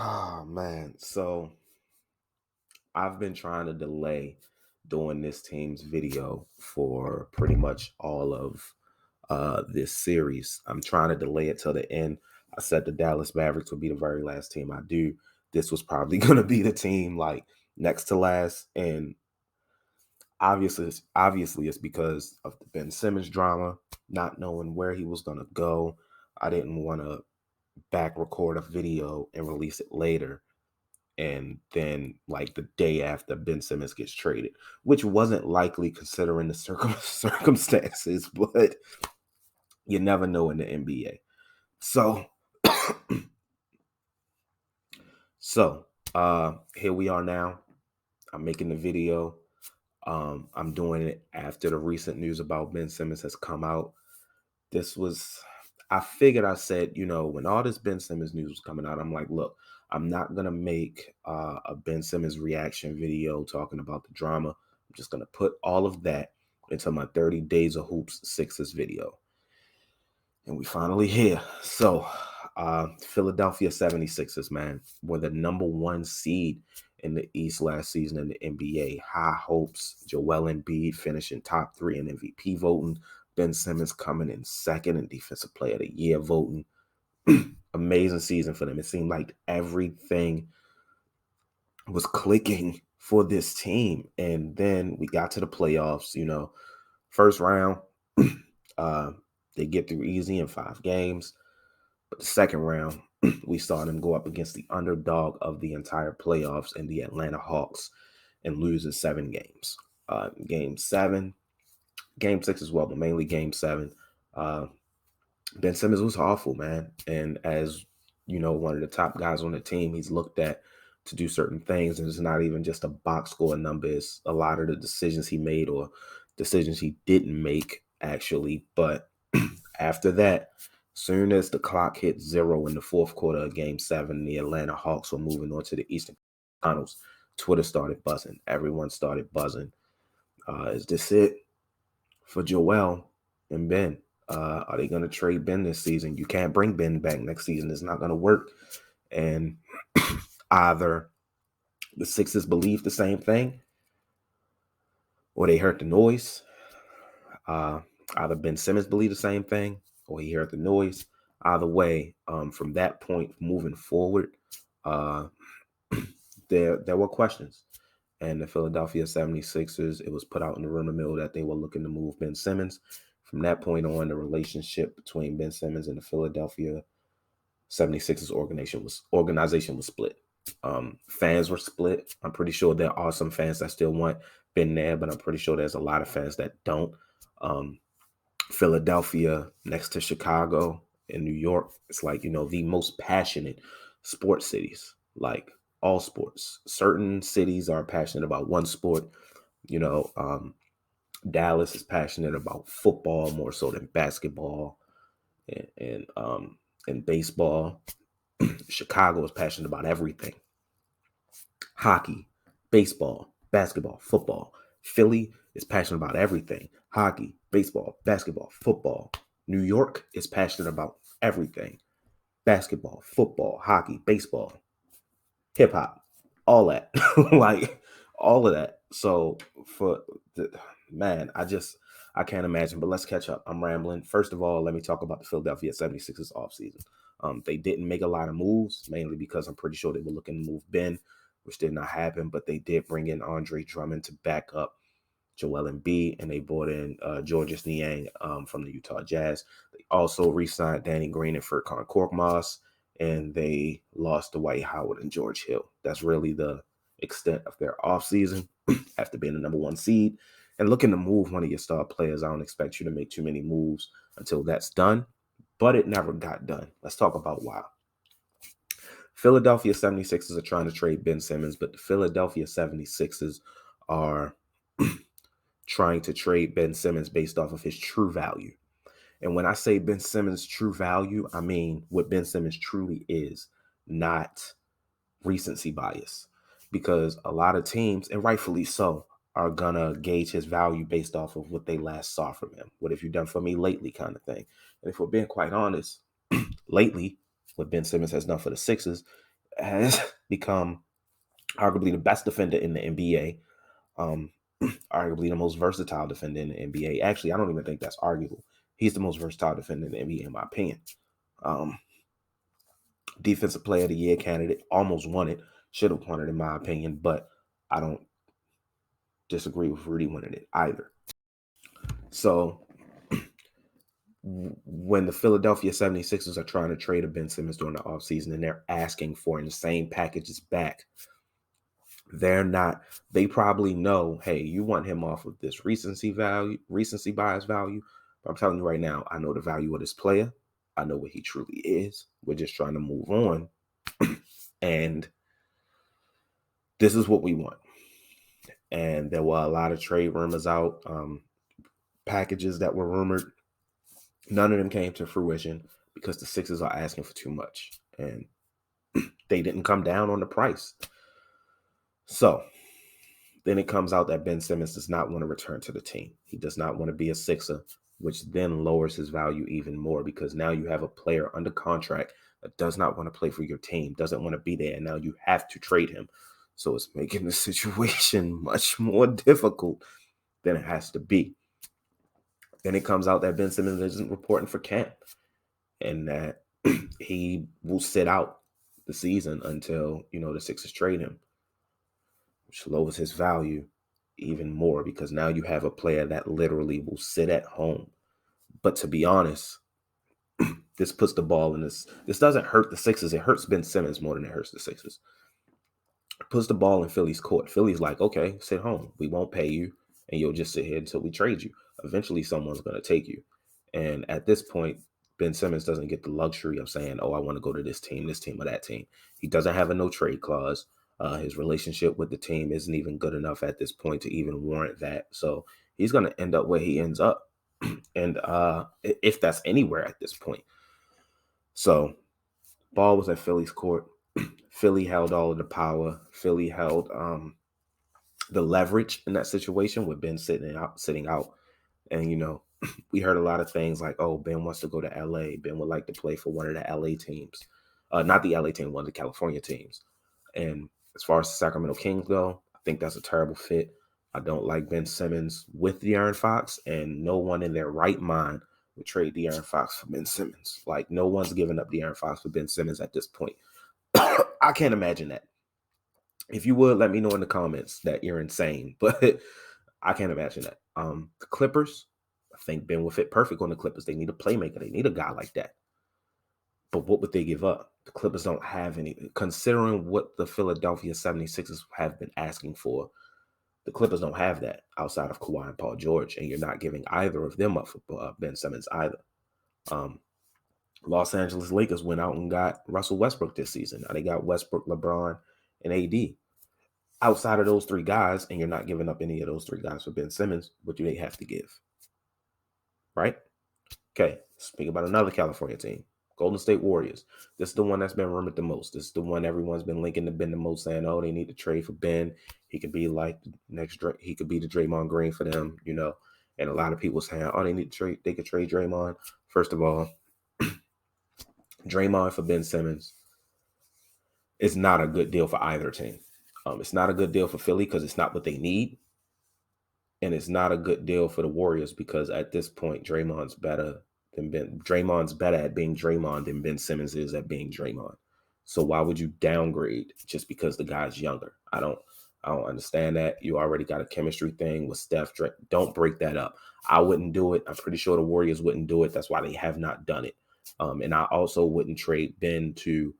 Oh man. So I've been trying to delay doing this team's video for pretty much all of this series. I'm trying to delay it till the end. I said the Dallas Mavericks would be the very last team I do. This was probably gonna be the team like next to last. And obviously it's because of the Ben Simmons drama, not knowing where he was gonna go. I didn't want to back record a video and release it later and then like the day after Ben Simmons gets traded, which wasn't likely considering the circumstances, but you never know in the NBA. So, here we are now. I'm making the video. I'm doing it after the recent news about Ben Simmons has come out. I figured, I said, when all this Ben Simmons news was coming out, I'm like, look, I'm not going to make a Ben Simmons reaction video talking about the drama. I'm just going to put all of that into my 30 Days of Hoops Sixers video. And we finally here. So, Philadelphia 76ers, man, were the number one seed in the East last season in the NBA. High hopes. Joel Embiid finishing top 3 in MVP voting. Ben Simmons coming in second in Defensive Player of the Year voting. Amazing season for them. It seemed like everything was clicking for this team. And then we got to the playoffs, first round. They get through easy in 5 games. But the second round, we saw them go up against the underdog of the entire playoffs in the Atlanta Hawks and lose in 7 games. Game 6 as well, but mainly game 7. Ben Simmons was awful, man. And as one of the top guys on the team, he's looked at to do certain things. And it's not even just a box score number. It's a lot of the decisions he made or decisions he didn't make, actually. But after that, soon as the clock hit 0 in the fourth quarter of game 7, the Atlanta Hawks were moving on to the Eastern Finals. Twitter started buzzing. Everyone started buzzing. Is this it for Joel and Ben? Are they going to trade Ben this season? You can't bring Ben back next season. It's not going to work. And either the Sixers believe the same thing or they heard the noise. Either Ben Simmons believed the same thing or he heard the noise. Either way, from that point moving forward, there were questions. And the Philadelphia 76ers, it was put out in the rumor mill that they were looking to move Ben Simmons. From that point on, the relationship between Ben Simmons and the Philadelphia 76ers organization was split. Fans were split. I'm pretty sure there are some fans that still want Ben there, but I'm pretty sure there's a lot of fans that don't. Philadelphia, next to Chicago and New York, it's like, the most passionate sports cities, like all sports. Certain cities are passionate about one sport. Dallas is passionate about football more so than basketball and baseball. Chicago is passionate about everything. Hockey, baseball, basketball, football. Philly is passionate about everything. Hockey, baseball, basketball, football. New York is passionate about everything. Basketball, football, hockey, baseball, hip hop, all that. Like all of that. So I can't imagine, but let's catch up. I'm rambling. First of all, let me talk about the Philadelphia 76ers offseason. They didn't make a lot of moves, mainly because I'm pretty sure they were looking to move Ben, which did not happen, but they did bring in Andre Drummond to back up Joel Embiid, and they brought in Georges Niang from the Utah Jazz. They also re-signed Danny Green and Furkan Korkmaz, and they lost Dwight Howard and George Hill. That's really the extent of their offseason after being the number 1 seed. And looking to move one of your star players, I don't expect you to make too many moves until that's done, but it never got done. Let's talk about why. Philadelphia 76ers are trying to trade Ben Simmons, but the Philadelphia 76ers are trying to trade Ben Simmons based off of his true value. And when I say Ben Simmons' true value, I mean what Ben Simmons truly is, not recency bias. Because a lot of teams, and rightfully so, are going to gauge his value based off of what they last saw from him. What have you done for me lately kind of thing. And if we're being quite honest, lately, what Ben Simmons has done for the Sixers has become arguably the best defender in the NBA. Arguably the most versatile defender in the NBA. Actually, I don't even think that's arguable. He's the most versatile defender in the NBA, in my opinion. Defensive Player of the Year candidate, almost won it. Should have won it, in my opinion, but I don't disagree with Rudy winning it either. So when the Philadelphia 76ers are trying to trade a Ben Simmons during the offseason and they're asking for in the same packages back, they probably know, hey, you want him off of this recency bias value. But I'm telling you right now, I know the value of this player. I know what he truly is. We're just trying to move on. And this is what we want. And there were a lot of trade rumors out, packages that were rumored. None of them came to fruition because the Sixers are asking for too much. And they didn't come down on the price. So then it comes out that Ben Simmons does not want to return to the team. He does not want to be a Sixer, which then lowers his value even more because now you have a player under contract that does not want to play for your team, doesn't want to be there, and now you have to trade him. So it's making the situation much more difficult than it has to be. Then it comes out that Ben Simmons isn't reporting for camp and that he will sit out the season until, the Sixers trade him, which lowers his value even more because now you have a player that literally will sit at home. But to be honest, this puts the ball in this. This doesn't hurt the Sixers. It hurts Ben Simmons more than it hurts the Sixers. It puts the ball in Philly's court. Philly's like, okay, sit home. We won't pay you, and you'll just sit here until we trade you. Eventually, someone's going to take you. And at this point, Ben Simmons doesn't get the luxury of saying, oh, I want to go to this team, or that team. He doesn't have a no-trade clause. His relationship with the team isn't even good enough at this point to even warrant that. So he's going to end up where he ends up. And if that's anywhere at this point. So ball was at Philly's court. Philly held all of the power. Philly held the leverage in that situation with Ben sitting out. And, we heard a lot of things like, oh, Ben wants to go to LA. Ben would like to play for one of the LA teams. Not the LA team, one of the California teams. And as far as the Sacramento Kings go, I think that's a terrible fit. I don't like Ben Simmons with De'Aaron Fox, and no one in their right mind would trade De'Aaron Fox for Ben Simmons. Like, no one's giving up De'Aaron Fox for Ben Simmons at this point. I can't imagine that. If you would, let me know in the comments that you're insane, but I can't imagine that. The Clippers, I think Ben will fit perfect on the Clippers. They need a playmaker. They need a guy like that. But what would they give up? The Clippers don't have any. Considering what the Philadelphia 76ers have been asking for, the Clippers don't have that outside of Kawhi and Paul George, and you're not giving either of them up for Ben Simmons either. Los Angeles Lakers went out and got Russell Westbrook this season. Now they got Westbrook, LeBron, and AD. Outside of those three guys, and you're not giving up any of those three guys for Ben Simmons, what do they have to give? Right? Okay, speak about another California team. Golden State Warriors. This is the one that's been rumored the most. This is the one everyone's been linking to Ben the most, saying, oh, they need to trade for Ben. He could be like the next, he could be the Draymond Green for them, And a lot of people saying, oh, they need to trade, they could trade Draymond. First of all, Draymond for Ben Simmons is not a good deal for either team. It's not a good deal for Philly because it's not what they need. And it's not a good deal for the Warriors because at this point, Draymond's better at being Draymond than Ben Simmons is at being Draymond. So why would you downgrade just because the guy's younger? I don't understand that. You already got a chemistry thing with Steph. Don't break that up. I wouldn't do it. I'm pretty sure the Warriors wouldn't do it. That's why they have not done it. And I also wouldn't trade Ben to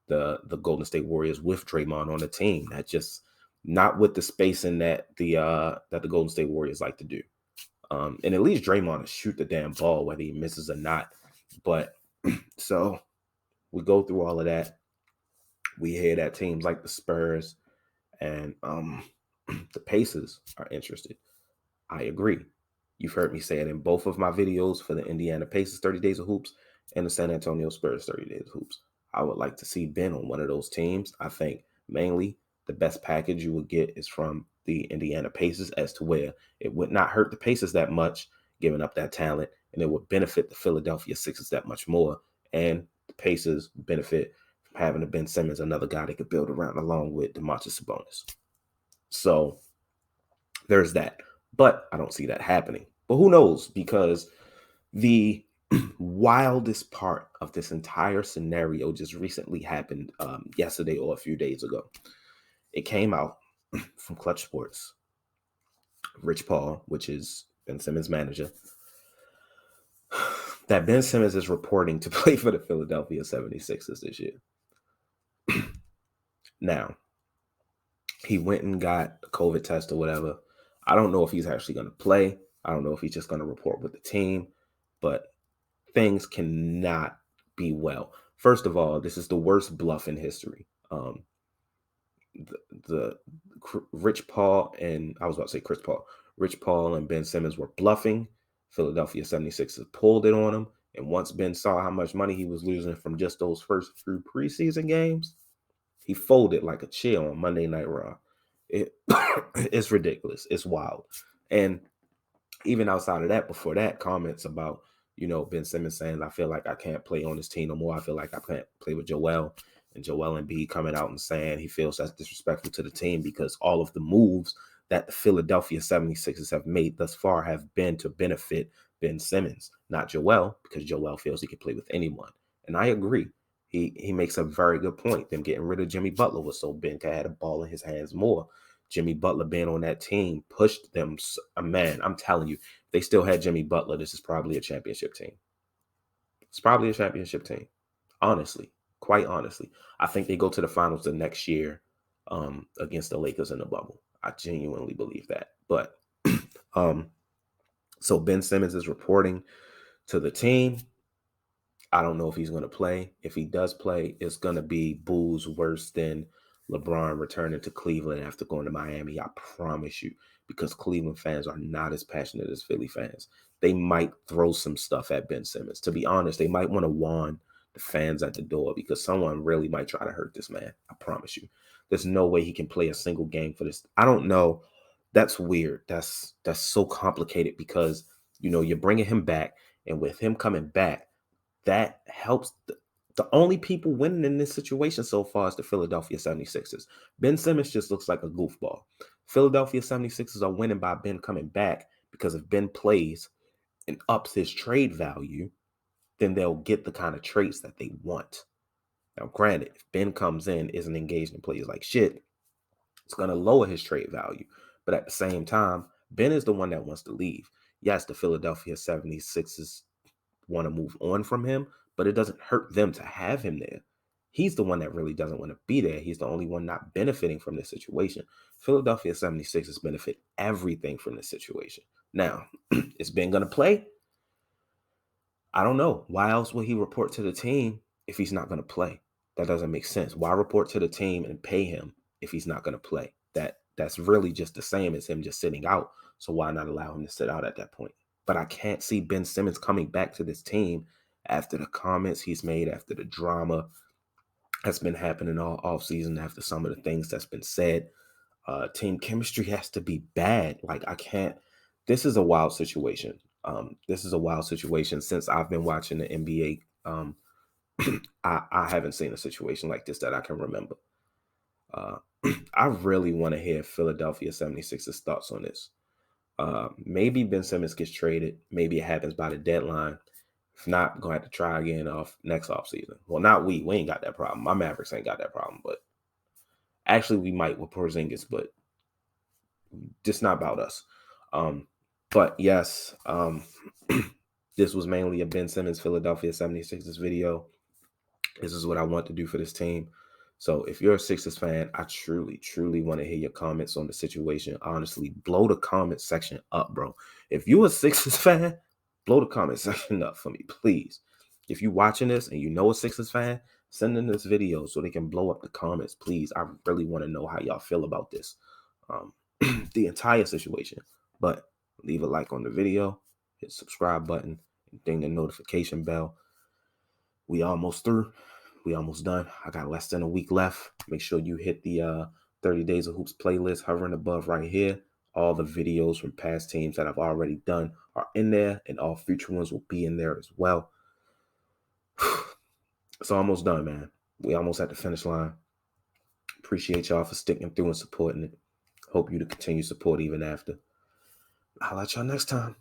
the Golden State Warriors with Draymond on the team. That just not with the spacing that the Golden State Warriors like to do. And at least Draymond will shoot the damn ball whether he misses or not. But so we go through all of that. We hear that teams like the Spurs and the Pacers are interested. I agree. You've heard me say it in both of my videos for the Indiana Pacers 30 Days of Hoops and the San Antonio Spurs 30 Days of Hoops. I would like to see Ben on one of those teams. I think mainly the best package you would get is from the Indiana Pacers, as to where it would not hurt the Pacers that much, giving up that talent, and it would benefit the Philadelphia Sixers that much more. And the Pacers benefit having a Ben Simmons, another guy they could build around along with DeMontis Sabonis. So there's that. But I don't see that happening. But who knows? Because the wildest part of this entire scenario just recently happened yesterday or a few days ago. It came out from Clutch Sports. Rich Paul, which is Ben Simmons' manager, that Ben Simmons is reporting to play for the Philadelphia 76ers this year. Now, he went and got a COVID test or whatever. I don't know if he's actually going to play. I don't know if he's just going to report with the team, but things cannot be well. First of all, this is the worst bluff in history. The Rich Paul and I was about to say Chris Paul. Rich Paul and Ben Simmons were bluffing. Philadelphia 76ers pulled it on him. And once Ben saw how much money he was losing from just those first few preseason games, he folded like a chair on Monday Night Raw. It's ridiculous. It's wild. And even outside of that, before that, comments about, Ben Simmons saying, I feel like I can't play on this team no more. I feel like I can't play with Joel. And Joel Embiid coming out and saying he feels that's disrespectful to the team because all of the moves that the Philadelphia 76ers have made thus far have been to benefit Ben Simmons, not Joel, because Joel feels he can play with anyone. And I agree. He makes a very good point. Them getting rid of Jimmy Butler was so Ben could have the ball in his hands more. Jimmy Butler being on that team pushed them. Man, I'm telling you, if they still had Jimmy Butler, this is probably a championship team. It's probably a championship team. Honestly, quite honestly. I think they go to the finals the next year against the Lakers in the bubble. I genuinely believe that. But so Ben Simmons is reporting to the team. I don't know if he's going to play. If he does play, it's going to be booze worse than LeBron returning to Cleveland after going to Miami. I promise you, because Cleveland fans are not as passionate as Philly fans. They might throw some stuff at Ben Simmons. To be honest, they might want to warn the fans at the door because someone really might try to hurt this man. I promise you. There's no way he can play a single game for this. I don't know. That's weird. That's so complicated because, you're bringing him back, and with him coming back, that helps. The only people winning in this situation so far is the Philadelphia 76ers. Ben Simmons just looks like a goofball. Philadelphia 76ers are winning by Ben coming back because if Ben plays and ups his trade value, then they'll get the kind of traits that they want. Now, granted, if Ben comes in, isn't engaged and plays like shit, it's going to lower his trade value. But at the same time, Ben is the one that wants to leave. Yes, the Philadelphia 76ers want to move on from him, but it doesn't hurt them to have him there. He's the one that really doesn't want to be there. He's the only one not benefiting from this situation. Philadelphia 76ers benefit everything from this situation. Now, is Ben going to play? I don't know. Why else would he report to the team if he's not going to play? That doesn't make sense. Why report to the team and pay him if he's not going to play? That's really just the same as him just sitting out. So why not allow him to sit out at that point? But I can't see Ben Simmons coming back to this team after the comments he's made, after the drama that's been happening all offseason, after some of the things that's been said. Team chemistry has to be bad. Like, I can't. This is a wild situation. This is a wild situation. Since I've been watching the NBA, I haven't seen a situation like this that I can remember. I really want to hear Philadelphia 76ers thoughts on this. Maybe Ben Simmons gets traded. Maybe it happens by the deadline. If not, going to have to try again next offseason. Well, not we. We ain't got that problem. My Mavericks ain't got that problem. But actually, we might with Porzingis, but just not about us. But yes, this was mainly a Ben Simmons Philadelphia 76ers video. This is what I want to do for this team. So if you're a Sixers fan, I truly, truly want to hear your comments on the situation. Honestly, blow the comment section up, bro. If you're a Sixers fan, blow the comment section up for me, please. If you're watching this and you know a Sixers fan, send them this video so they can blow up the comments, please. I really want to know how y'all feel about this, the entire situation. But leave a like on the video, hit the subscribe button, and ding the notification bell. We almost through. We almost done. I got less than a week left. Make sure you hit the 30 Days of Hoops playlist hovering above right here. All the videos from past teams that I've already done are in there, and all future ones will be in there as well. It's almost done, man. We almost at the finish line. Appreciate y'all for sticking through and supporting it. Hope you to continue support even after. I'll let y'all next time.